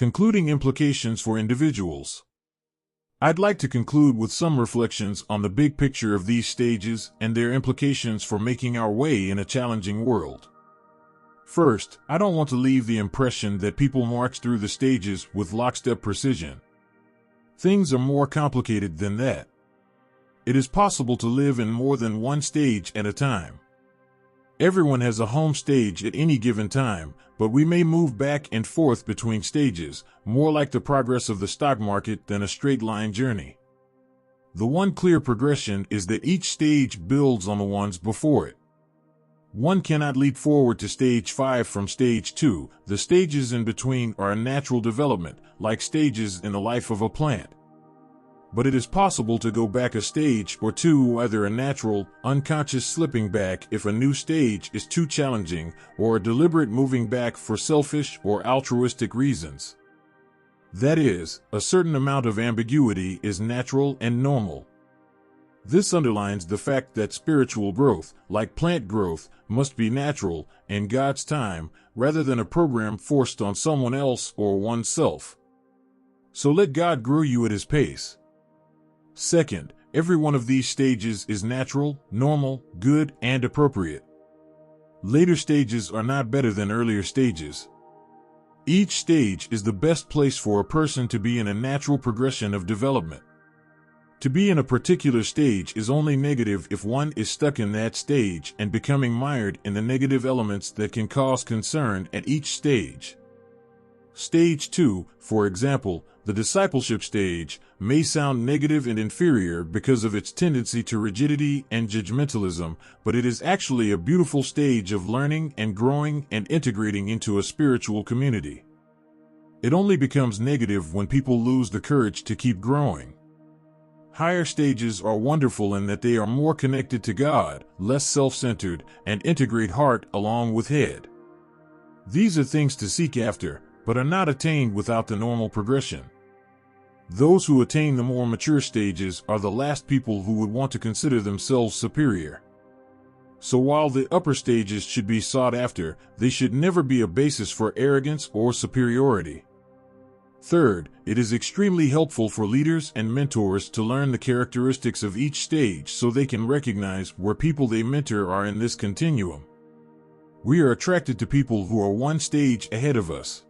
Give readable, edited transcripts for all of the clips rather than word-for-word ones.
Concluding implications for individuals. I'd like to conclude with some reflections on the big picture of these stages and their implications for making our way in a challenging world. First, I don't want to leave the impression that people march through the stages with lockstep precision. Things are more complicated than that. It is possible to live in more than one stage at a time. Everyone has a home stage at any given time, but we may move back and forth between stages, more like the progress of the stock market than a straight-line journey. The one clear progression is that each stage builds on the ones before it. One cannot leap forward to stage 5 from stage 2. The stages in between are a natural development, like stages in the life of a plant. But it is possible to go back a stage or two, either a natural, unconscious slipping back if a new stage is too challenging, or a deliberate moving back for selfish or altruistic reasons. That is, a certain amount of ambiguity is natural and normal. This underlines the fact that spiritual growth, like plant growth, must be natural, in God's time, rather than a program forced on someone else or oneself. So let God grow you at His pace. Second, every one of these stages is natural, normal, good, and appropriate. Later stages are not better than earlier stages. Each stage is the best place for a person to be in a natural progression of development. To be in a particular stage is only negative if one is stuck in that stage and becoming mired in the negative elements that can cause concern at each stage. Stage 2, for example, the discipleship stage, may sound negative and inferior because of its tendency to rigidity and judgmentalism, but it is actually a beautiful stage of learning and growing and integrating into a spiritual community. It only becomes negative when people lose the courage to keep growing. Higher stages are wonderful in that they are more connected to God, less self-centered, and integrate heart along with head. These are things to seek after, but are not attained without the normal progression. Those who attain the more mature stages are the last people who would want to consider themselves superior. So while the upper stages should be sought after, they should never be a basis for arrogance or superiority. Third, it is extremely helpful for leaders and mentors to learn the characteristics of each stage so they can recognize where people they mentor are in this continuum. We are attracted to people who are one stage ahead of us.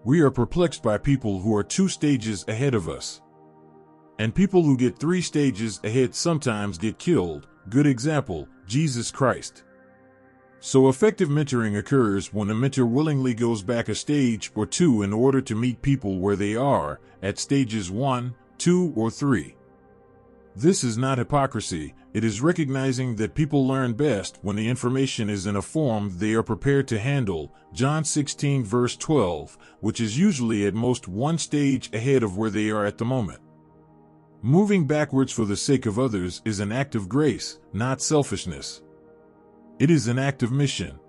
We are perplexed by people who are 2 stages ahead of us. And people who get 3 stages ahead sometimes get killed. Good example, Jesus Christ. So effective mentoring occurs when a mentor willingly goes back a stage or 2 in order to meet people where they are, at stages 1, 2, or 3. This is not hypocrisy, it is recognizing that people learn best when the information is in a form they are prepared to handle, John 16 verse 12, which is usually at most 1 stage ahead of where they are at the moment. Moving backwards for the sake of others is an act of grace, not selfishness. It is an act of mission.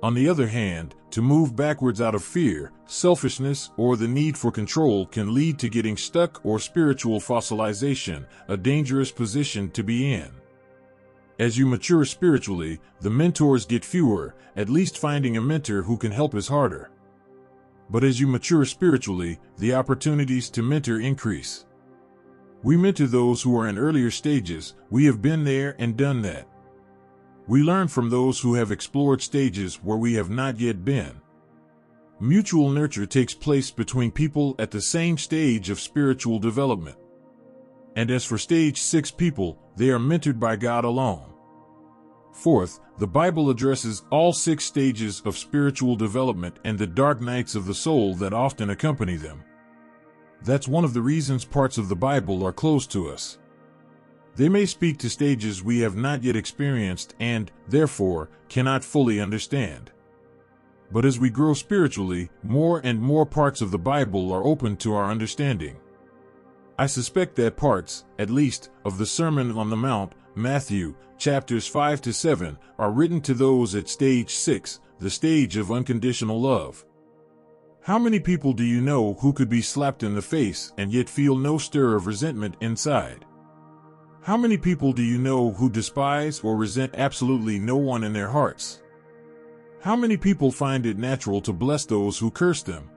On the other hand, to move backwards out of fear, selfishness, or the need for control can lead to getting stuck or spiritual fossilization, a dangerous position to be in. As you mature spiritually, the mentors get fewer, at least finding a mentor who can help is harder. But as you mature spiritually, the opportunities to mentor increase. We mentor those who are in earlier stages. We have been there and done that. We learn from those who have explored stages where we have not yet been. Mutual nurture takes place between people at the same stage of spiritual development. And as for stage 6 people, they are mentored by God alone. Fourth, the Bible addresses all 6 stages of spiritual development and the dark nights of the soul that often accompany them. That's one of the reasons parts of the Bible are close to us. They may speak to stages we have not yet experienced and, therefore, cannot fully understand. But as we grow spiritually, more and more parts of the Bible are open to our understanding. I suspect that parts, at least, of the Sermon on the Mount, Matthew, chapters 5 to 7, are written to those at stage 6, the stage of unconditional love. How many people do you know who could be slapped in the face and yet feel no stir of resentment inside? How many people do you know who despise or resent absolutely no one in their hearts? How many people find it natural to bless those who curse them?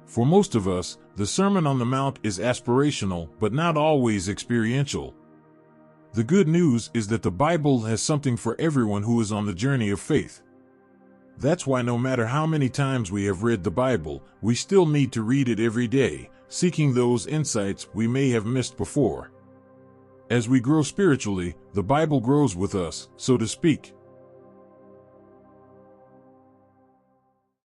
For most of us, the Sermon on the Mount is aspirational, but not always experiential. The good news is that the Bible has something for everyone who is on the journey of faith. That's why no matter how many times we have read the Bible, we still need to read it every day, seeking those insights we may have missed before. As we grow spiritually, the Bible grows with us, so to speak.